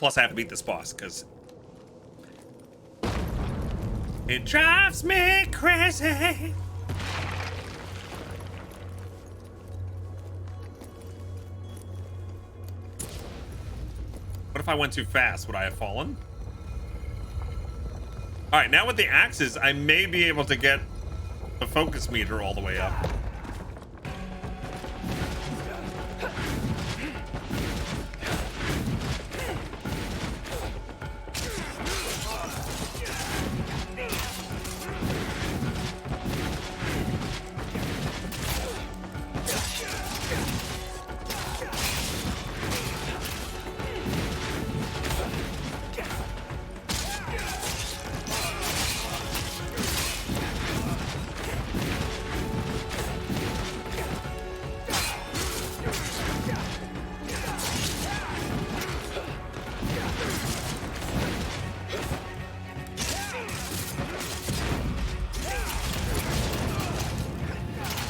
plus I have to beat this boss because it drives me crazy. What if I went too fast? Would I have fallen? All right, now with the axes, I may be able to get the focus meter all the way up.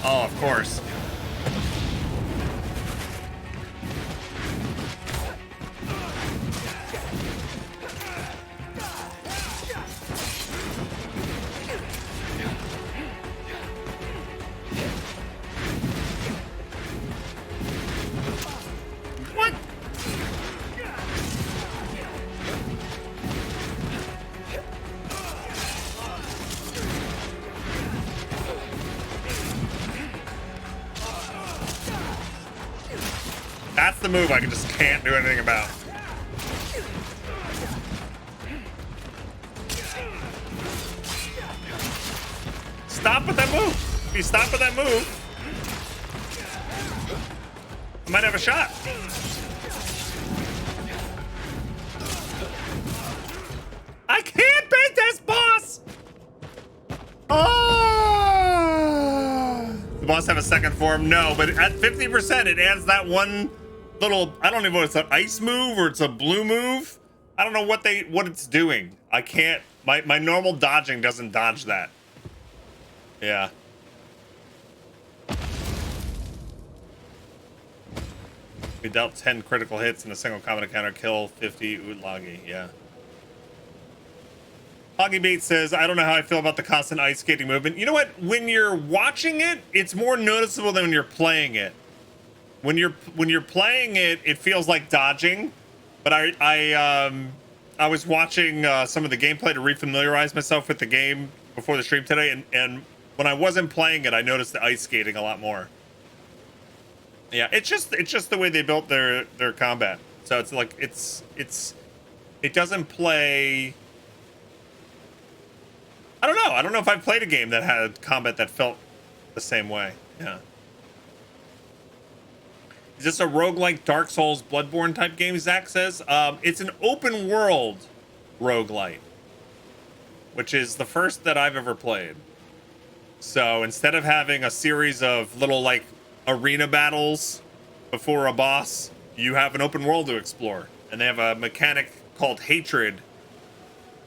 Oh, of course. What? That's the move I just can't do anything about. Stop with that move. If you stop with that move, I might have a shot. I can't beat this boss. Oh! The boss have a second form? No, but at 50%, it adds that one little, I don't even know if it's an ice move or it's a blue move. I don't know what it's doing. I can't, my normal dodging doesn't dodge that. Yeah. We dealt 10 critical hits in a single combat encounter, kill 50 Utlagi. Yeah. Hoggy Bait says, I don't know how I feel about the constant ice skating movement. You know what? When you're watching it, it's more noticeable than when you're playing it. When you're playing it, it feels like dodging. But I was watching some of the gameplay to refamiliarize myself with the game before the stream today, and when I wasn't playing it, I noticed the ice skating a lot more. Yeah, it's just the way they built their combat. So it's like it doesn't play. I don't know. I don't know if I've played a game that had combat that felt the same way. Yeah. Is this a roguelike Dark Souls Bloodborne type game, Zach says? It's an open world roguelite, which is the first that I've ever played. So instead of having a series of little like arena battles before a boss, you have an open world to explore. And they have a mechanic called hatred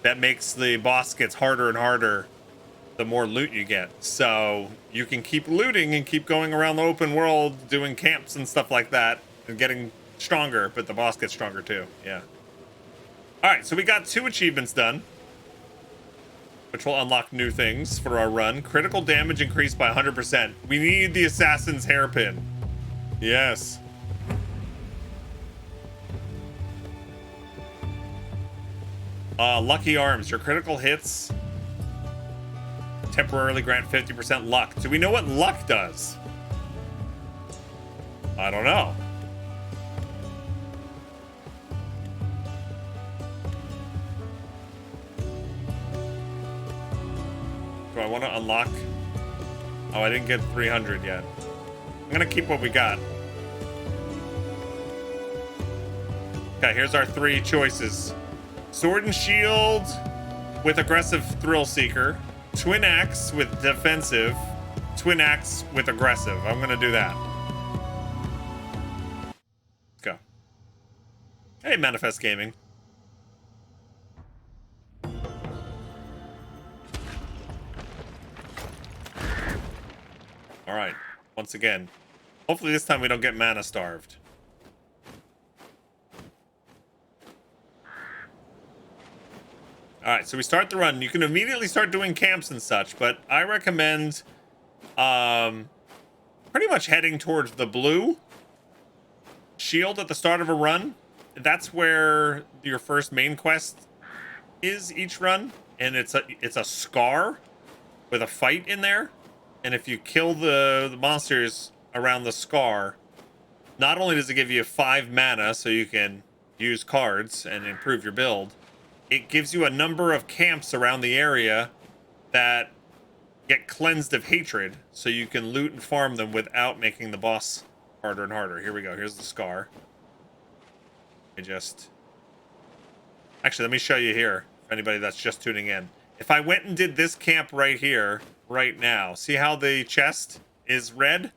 that makes the boss gets harder and harder the more loot you get. So you can keep looting and keep going around the open world doing camps and stuff like that and getting stronger, but the boss gets stronger too. Yeah. All right, so we got 2 achievements done, which will unlock new things for our run. Critical damage increased by 100%. We need the assassin's hairpin. Yes. Lucky arms. Your critical hits temporarily grant 50% luck. Do we know what luck does? I don't know. Do I want to unlock? Oh, I didn't get 300 yet. I'm gonna keep what we got. Okay, here's our 3 choices. Sword and shield with aggressive thrill seeker. Twin axe with defensive. Twin axe with aggressive. I'm gonna do that. Let's go. Hey, Manifest Gaming. All right. Once again. Hopefully this time we don't get mana starved. All right, so we start the run. You can immediately start doing camps and such, but I recommend pretty much heading towards the blue shield at the start of a run. That's where your first main quest is each run, and it's a scar with a fight in there. And if you kill the monsters around the scar, not only does it give you 5 mana so you can use cards and improve your build, it gives you a number of camps around the area that get cleansed of hatred, so you can loot and farm them without making the boss harder and harder. Here we go. Here's the scar. Actually, let me show you here, for anybody that's just tuning in. If I went and did this camp right here, right now, see how the chest is red?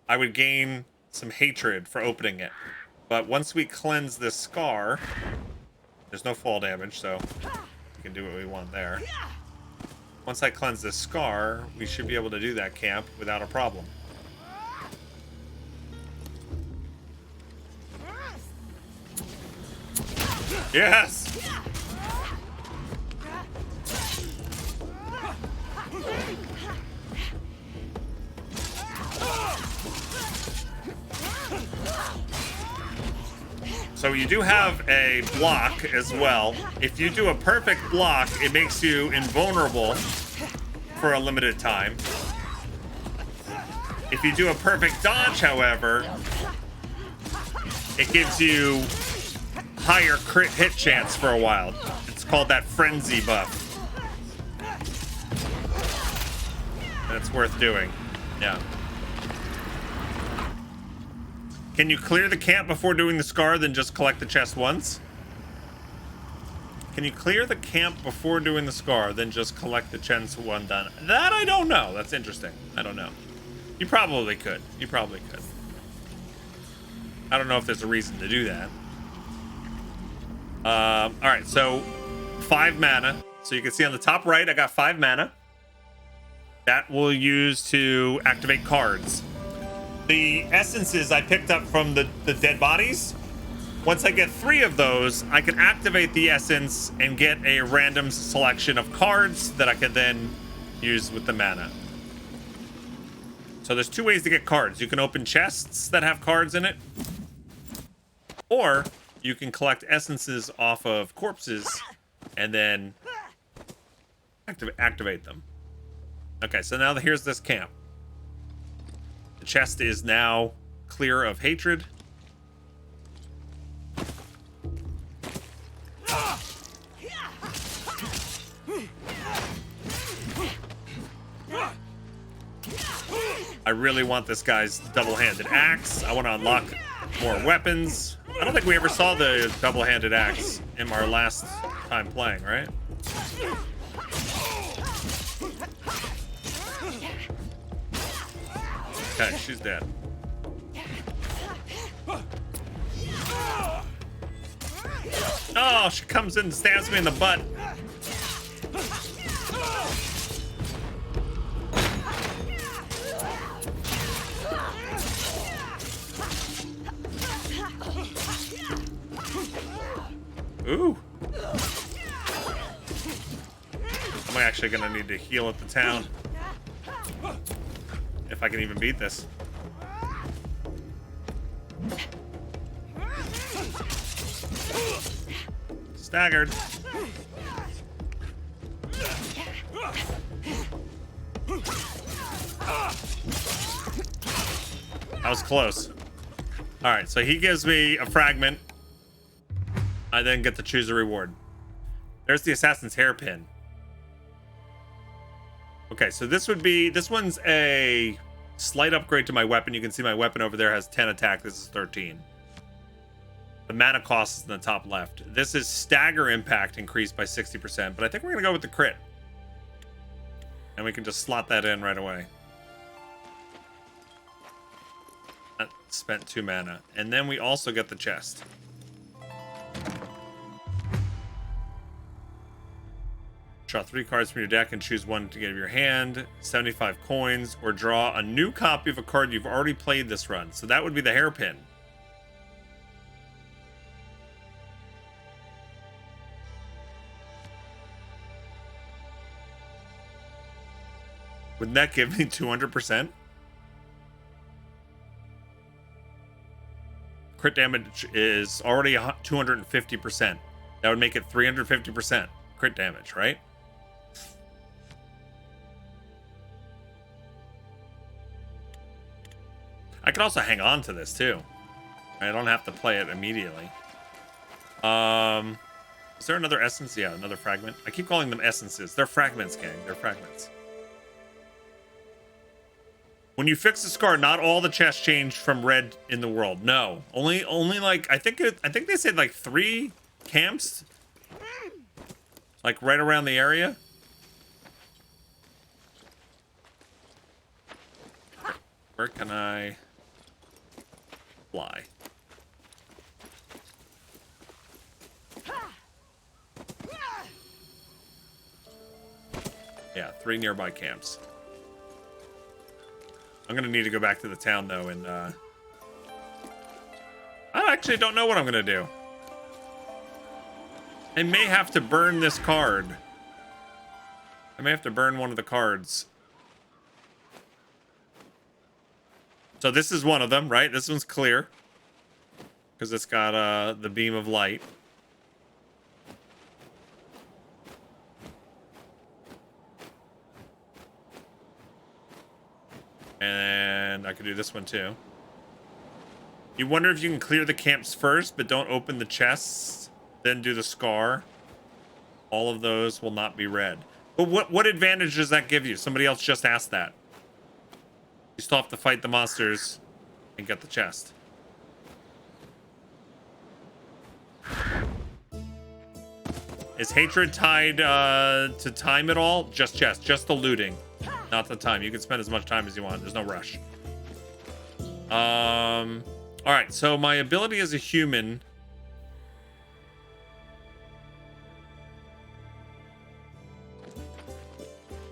I would gain some hatred for opening it. But once we cleanse this scar, there's no fall damage, so we can do what we want there. Once I cleanse this scar, we should be able to do that camp without a problem. Yes! So you do have a block as well. If you do a perfect block, it makes you invulnerable for a limited time. If you do a perfect dodge, however, it gives you higher crit hit chance for a while. It's called that frenzy buff. And it's worth doing. Yeah. Can you clear the camp before doing the scar, then just collect the chest once? Can you clear the camp before doing the scar, then just collect the chest one done? That I don't know. That's interesting. I don't know. You probably could. You probably could. I don't know if there's a reason to do that. All right, so 5 mana. So you can see on the top right, I got 5 mana. That we'll use to activate cards. The essences I picked up from the dead bodies. Once I get 3 of those, I can activate the essence and get a random selection of cards that I can then use with the mana. So there's 2 ways to get cards. You can open chests that have cards in it, or you can collect essences off of corpses and then activate them. Okay, so now here's this camp. The chest is now clear of hatred. I really want this guy's double-handed axe. I want to unlock more weapons. I don't think we ever saw the double-handed axe in our last time playing, right? Okay, she's dead. Oh, she comes in and stabs me in the butt. Ooh. I'm actually gonna need to heal at the town. If I can even beat this. Staggered. That was close. All right, so he gives me a fragment. I then get to choose a reward. There's the assassin's hairpin. Okay, so this one's a slight upgrade to my weapon. You can see my weapon over there has 10 attack. This is 13. The mana cost is in the top left. This is stagger impact increased by 60%, but I think we're gonna go with the crit. And we can just slot that in right away. That spent 2 mana. And then we also get the chest. Draw 3 cards from your deck and choose one to get out of your hand. 75 coins, or draw a new copy of a card you've already played this run. So that would be the hairpin. Wouldn't that give me 200%? Crit damage is already 250%. That would make it 350% crit damage, right? I could also hang on to this too. I don't have to play it immediately. Is there another essence? Yeah, another fragment. I keep calling them essences. They're fragments, gang. They're fragments. When you fix the scar, not all the chests change from red in the world. No, only like I think they said like 3 camps, like right around the area. Where can I fly? Yeah, 3 nearby camps. I'm gonna need to go back to the town though, and I actually don't know what I'm gonna do. I may have to burn this card. I may have to burn one of the cards. So this is one of them, right? This one's clear because it's got the beam of light. And I could do this one too. You wonder if you can clear the camps first, but don't open the chests, then do the scar. All of those will not be red. But what advantage does that give you? Somebody else just asked that. You still have to fight the monsters and get the chest. Is hatred tied to time at all? Just chest, just the looting. Not the time. You can spend as much time as you want. There's no rush. All right. So my ability as a human.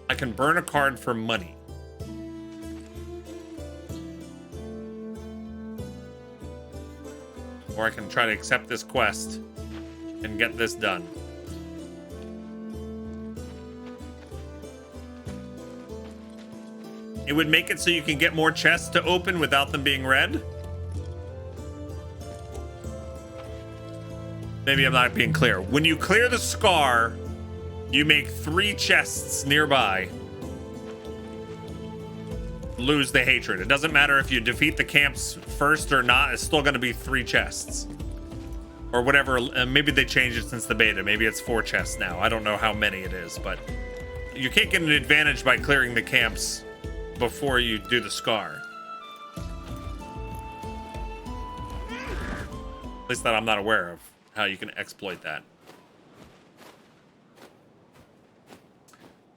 I can burn a card for money. Or I can try to accept this quest and get this done. It would make it so you can get more chests to open without them being red. Maybe I'm not being clear. When you clear the scar, you make 3 chests nearby. Lose the hatred. It doesn't matter if you defeat the camps first or not. It's still going to be 3 chests. Or whatever. Maybe they changed it since the beta. Maybe it's 4 chests now. I don't know how many it is, but you can't get an advantage by clearing the camps before you do the scar. At least that I'm not aware of how you can exploit that.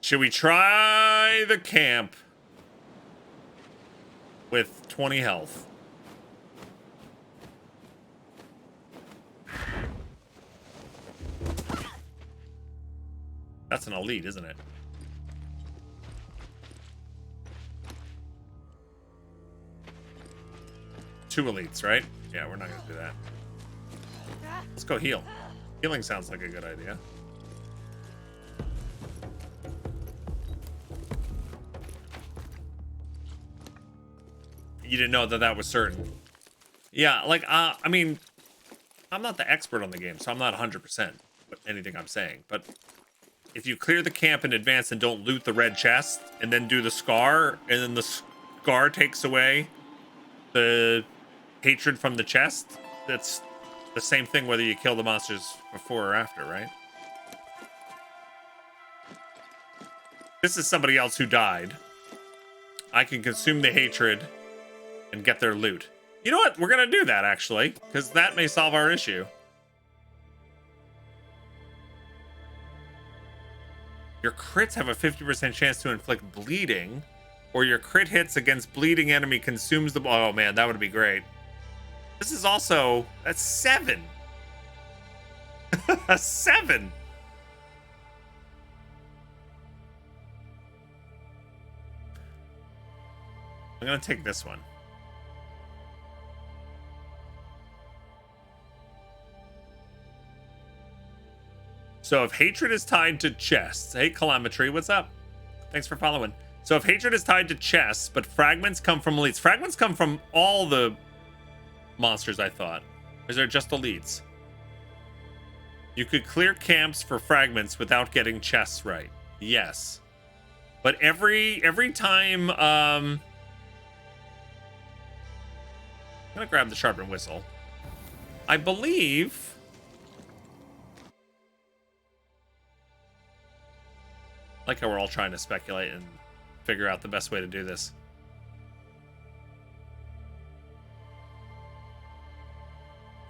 Should we try the camp with 20 health? That's an elite, isn't it? Two elites, right? Yeah, we're not gonna do that. Let's go heal. Healing sounds like a good idea. You didn't know that that was certain. Yeah, like, I mean, I'm not the expert on the game, so I'm not 100% with anything I'm saying. But if you clear the camp in advance and don't loot the red chest, and then do the scar, and then the scar takes away the hatred from the chest, that's the same thing whether you kill the monsters before or after, right? This is somebody else who died. I can consume the hatred and get their loot. You know what? We're gonna do that, actually, because that may solve our issue. Your crits have a 50% chance to inflict bleeding, or your crit hits against bleeding enemy consumes the... Oh, man, that would be great. This is also... That's 7. A 7. I'm gonna take this one. So if hatred is tied to chests... Hey, Calamitry, what's up? Thanks for following. So if hatred is tied to chests, but fragments come from elites. Fragments come from all the monsters, I thought. Or is there just elites? You could clear camps for fragments without getting chests right. Yes. But every time, I'm gonna grab the sharpened whistle. I believe like how we're all trying to speculate and figure out the best way to do this.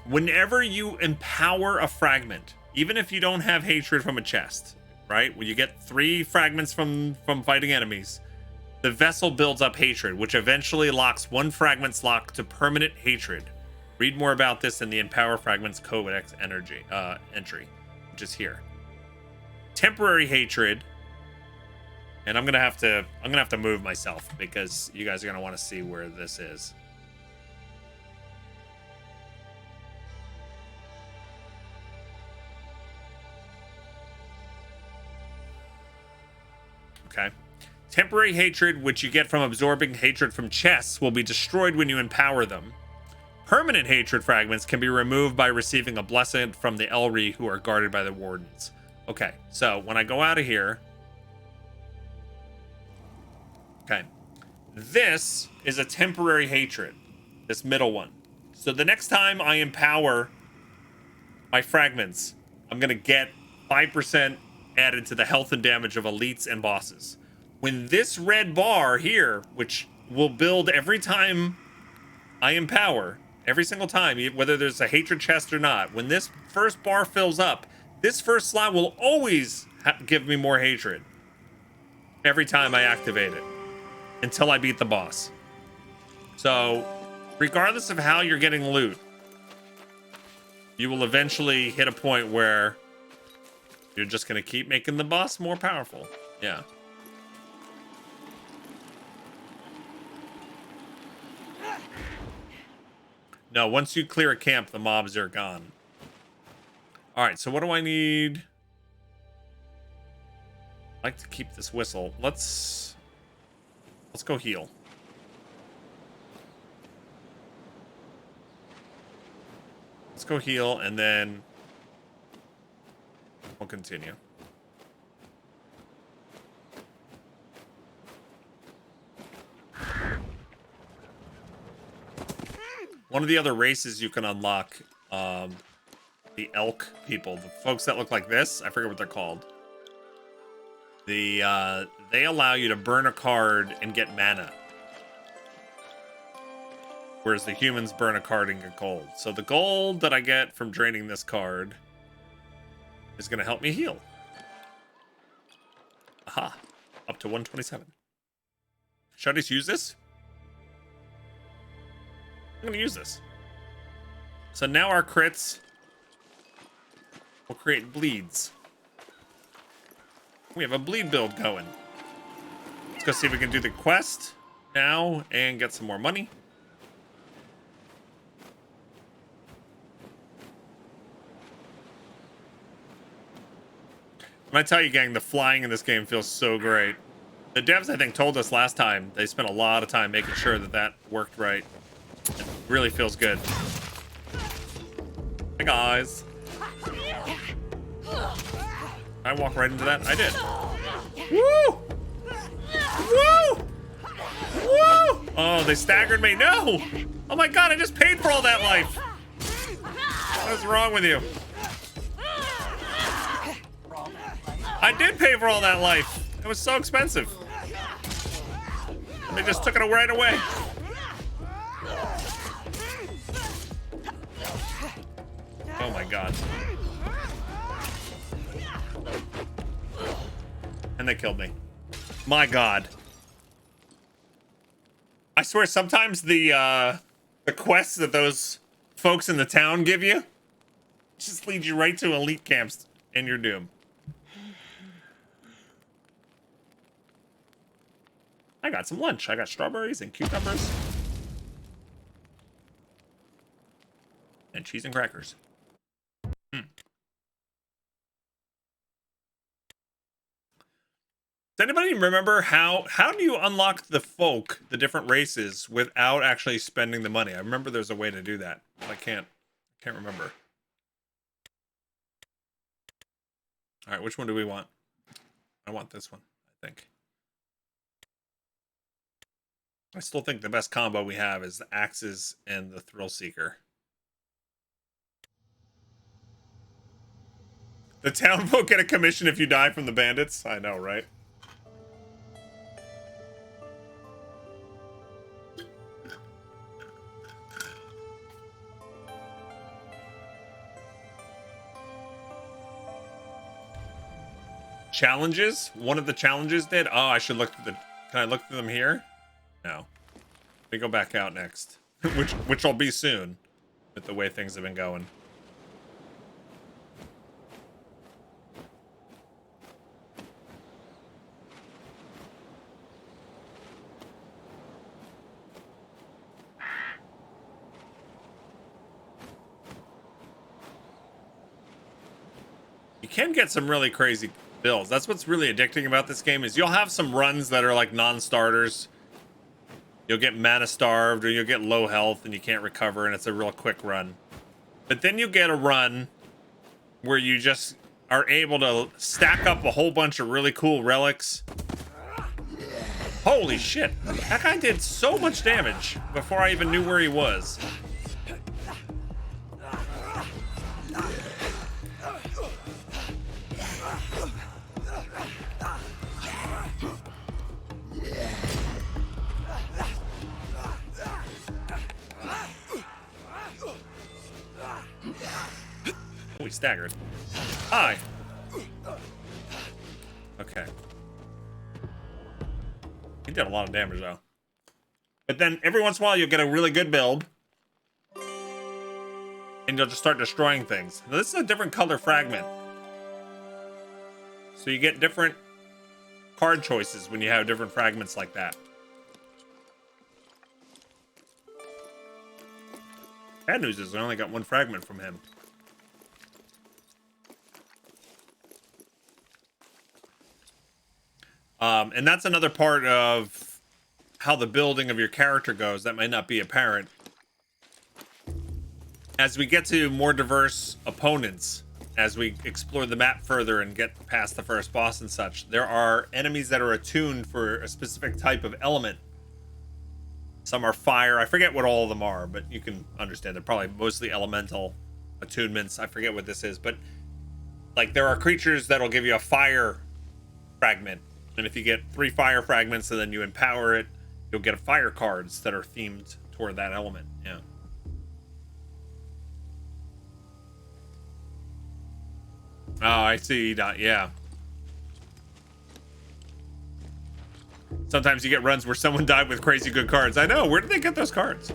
Whenever you empower a fragment, even if you don't have hatred from a chest, right? When you get 3 fragments from fighting enemies, the vessel builds up hatred, which eventually locks 1 fragment's lock to permanent hatred. Read more about this in the Empower Fragments Codex entry, which is here. Temporary hatred, and I'm gonna have to move myself because you guys are gonna want to see where this is. Okay. Temporary hatred, which you get from absorbing hatred from chests, will be destroyed when you empower them. Permanent hatred fragments can be removed by receiving a blessing from the Elri who are guarded by the wardens. Okay, so when I go out of here... Okay. This is a temporary hatred. This middle one. So the next time I empower my fragments, I'm going to get 5% added to the health and damage of elites and bosses. When this red bar here, which will build every time I empower, every single time, whether there's a hatred chest or not, when this first bar fills up, this first slot will always give me more hatred every time I activate it until I beat the boss. So regardless of how you're getting loot, you will eventually hit a point where you're just going to keep making the boss more powerful. Yeah. No, once you clear a camp, the mobs are gone. All right, so what do I need? I'd like to keep this whistle. Let's go heal. Let's go heal, and then we'll continue. One of the other races you can unlock, the elk people, the folks that look like this, I forget what they're called. They allow you to burn a card and get mana, whereas the humans burn a card and get gold. So the gold that I get from draining this card is going to help me heal. Aha, up to 127. Should I just use this? I'm going to use this. So now our crits will create bleeds. We have a bleed build going. Let's go see if we can do the quest now and get some more money. When I tell you, gang, the flying in this game feels so great. The devs, I think, told us last time they spent a lot of time making sure that that worked right. It really feels good. Hey, guys. I walk right into that? I did. Woo! Woo! Woo! Oh, they staggered me. No! Oh my god, I just paid for all that life. What's wrong with you? I did pay for all that life. It was so expensive. And they just took it right away. Oh my god. And they killed me. My god. I swear sometimes the quests that those folks in the town give you just lead you right to elite camps and you're doomed. I got some lunch. I got strawberries and cucumbers. And cheese and crackers. Does anybody remember how do you unlock the folk, the different races, without actually spending the money? I remember there's a way to do that, but I can't remember. All right, which one do we want? I want this one, I think. I still think the best combo we have is the axes and the thrill seeker. The town won't get a commission if you die from the bandits. I know, right? Challenges? One of the challenges did? Oh, I should look at the... Can I look through them here? No. Let me go back out next. which will be soon, with the way things have been going. You can get some really crazy builds. That's what's really addicting about this game is you'll have some runs that are like non-starters. You'll get mana starved or you'll get low health and you can't recover and it's a real quick run. But then you get a run where you just are able to stack up a whole bunch of really cool relics. Holy shit. That guy did so much damage before I even knew where he was. We staggered. Hi. Okay. He did a lot of damage though. But then every once in a while you'll get a really good build. And you'll just start destroying things. Now, this is a different color fragment. So you get different card choices when you have different fragments like that. Bad news is I only got one fragment from him. And that's another part of how the building of your character goes that might not be apparent. As we get to more diverse opponents, as we explore the map further and get past the first boss and such, there are enemies that are attuned for a specific type of element. Some are fire. I forget what all of them are, but you can understand they're probably mostly elemental attunements. I forget what this is, but like there are creatures that'll give you a fire fragment. And if you get 3 fire fragments and then you empower it, you'll get fire cards that are themed toward that element. Yeah. Oh, I see. Yeah. Sometimes you get runs where someone died with crazy good cards. I know. Where did they get those cards?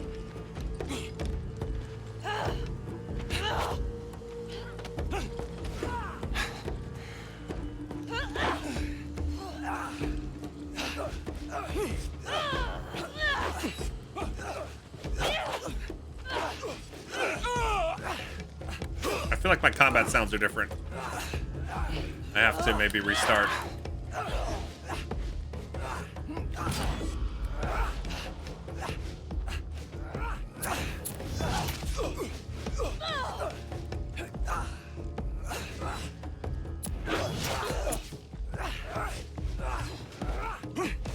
I feel like my combat sounds are different. I have to maybe restart.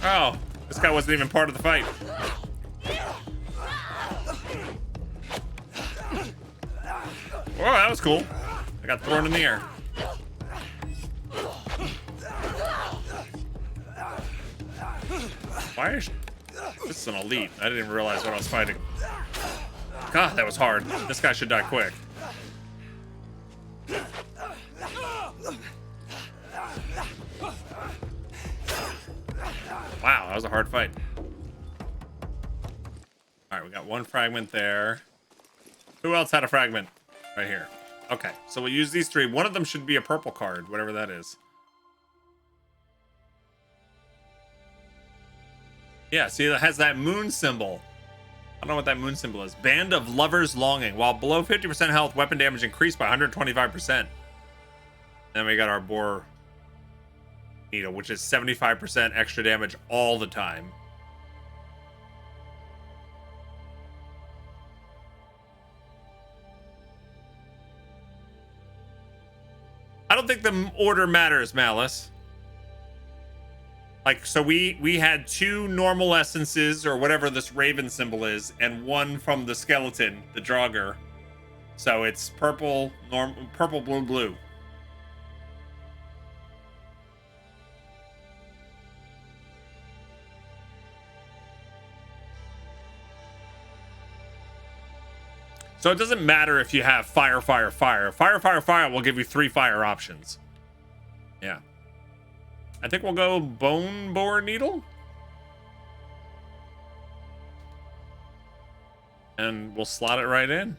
Oh, this guy wasn't even part of the fight. Whoa, that was cool. I got thrown in the air. Why is... This is an elite. I didn't even realize what I was fighting. God, that was hard. This guy should die quick. Wow, that was a hard fight. Alright, we got one fragment there. Who else had a fragment? Right here. Okay, so we'll use these 3. One of them should be a purple card, whatever that is. Yeah, see, it has that moon symbol. I don't know what that moon symbol is. Band of Lovers Longing. While below 50% health, weapon damage increased by 125%. Then we got our boar needle, which is 75% extra damage all the time. I don't think the order matters, Malice. Like, so we had 2 normal essences, or whatever this raven symbol is, and 1 from the skeleton, the Draugr. So it's purple, purple, blue, blue. So it doesn't matter if you have fire, fire, fire. Fire, fire, fire will give you 3 fire options. Yeah. I think we'll go bone boar needle. And we'll slot it right in.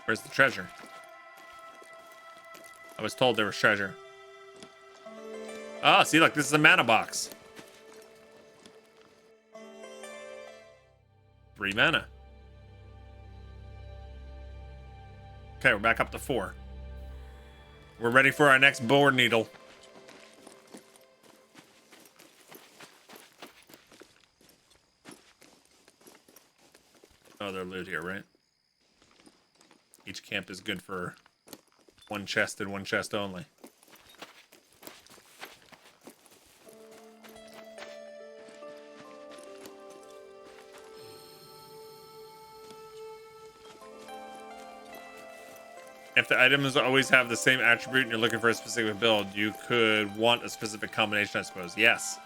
Where's the treasure? I was told there was treasure. Oh, see, look, this is a mana box. 3 mana. Okay, we're back up to 4. We're ready for our next boar needle. Oh, they're loot here, right? Each camp is good for 1 chest and 1 chest only. If the items always have the same attribute and you're looking for a specific build, you could want a specific combination, I suppose. Yes.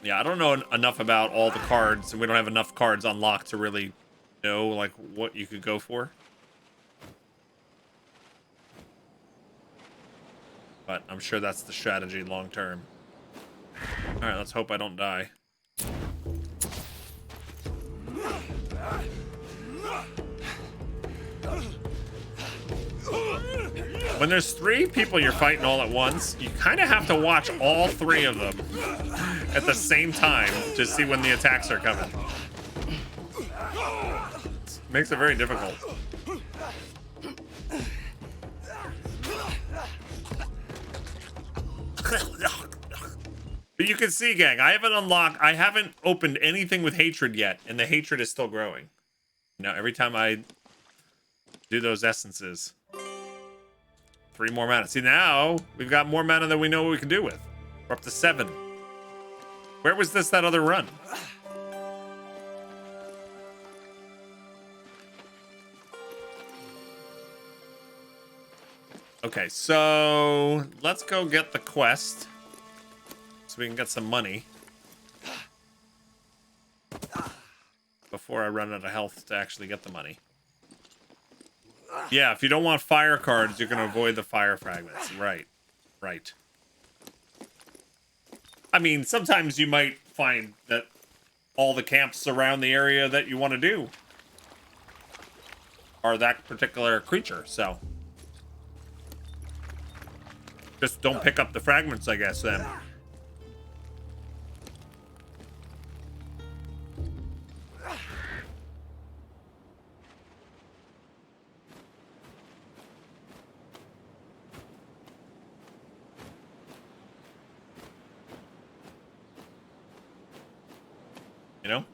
Yeah, I don't know enough about all the cards, and we don't have enough cards unlocked to really know, like, what you could go for. But I'm sure that's the strategy long term. Alright, let's hope I don't die. When there's 3 people you're fighting all at once, you kind of have to watch all 3 of them at the same time to see when the attacks are coming. It makes it very difficult. But you can see, gang, I haven't opened anything with hatred yet, and the hatred is still growing. Now, every time I do those essences, 3 more mana. See, now we've got more mana than we know what we can do with. We're up to 7. Where was that other run? Okay, so let's go get the quest so we can get some money before I run out of health to actually get the money. Yeah, if you don't want fire cards, you can avoid the fire fragments. Right. Right. I mean, sometimes you might find that all the camps around the area that you want to do are that particular creature, so just don't pick up the fragments, I guess, then. You know?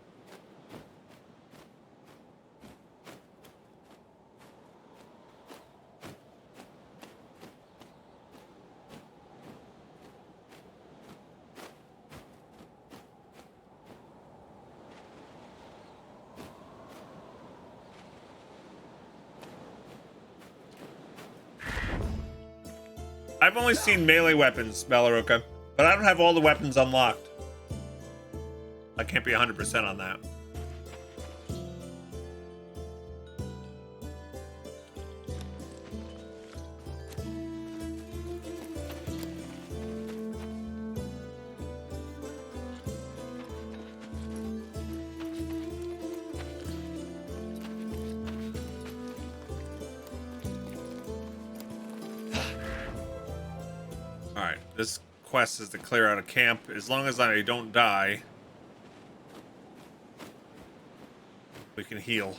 I've only seen melee weapons, Belaruka, but I don't have all the weapons unlocked. I can't be 100% on that. All right, this quest is to clear out a camp. As long as I don't die, we can heal.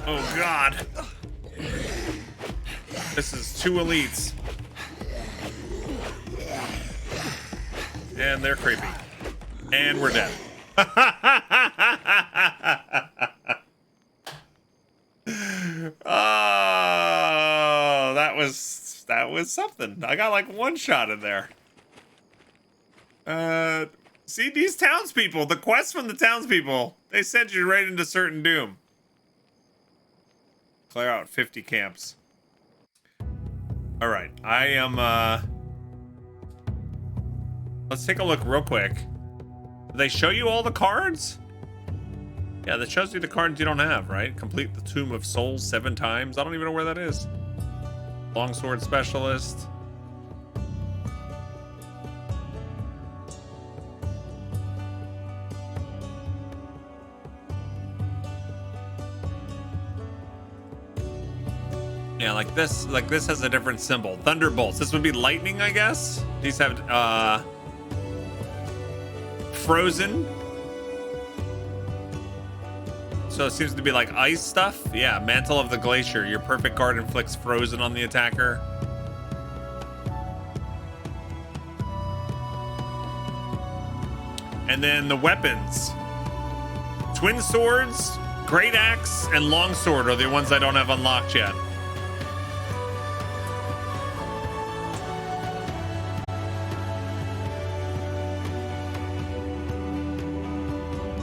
Oh god. This is 2 elites. And they're creepy. And we're dead. Oh, that was something. I got like 1 shot in there. See, these townspeople, the quest from the townspeople, they sent you right into certain doom. Clear out 50 camps. All right, I am, let's take a look real quick. Do they show you all the cards? Yeah, that shows you the cards you don't have, right? Complete the Tomb of Souls 7 times. I don't even know where that is. Longsword Specialist. Yeah, like this has a different symbol. Thunderbolts. This would be lightning, I guess. These have frozen. So it seems to be like ice stuff. Yeah, Mantle of the Glacier. Your perfect guard inflicts frozen on the attacker. And then the weapons. Twin swords, great axe, and longsword are the ones I don't have unlocked yet.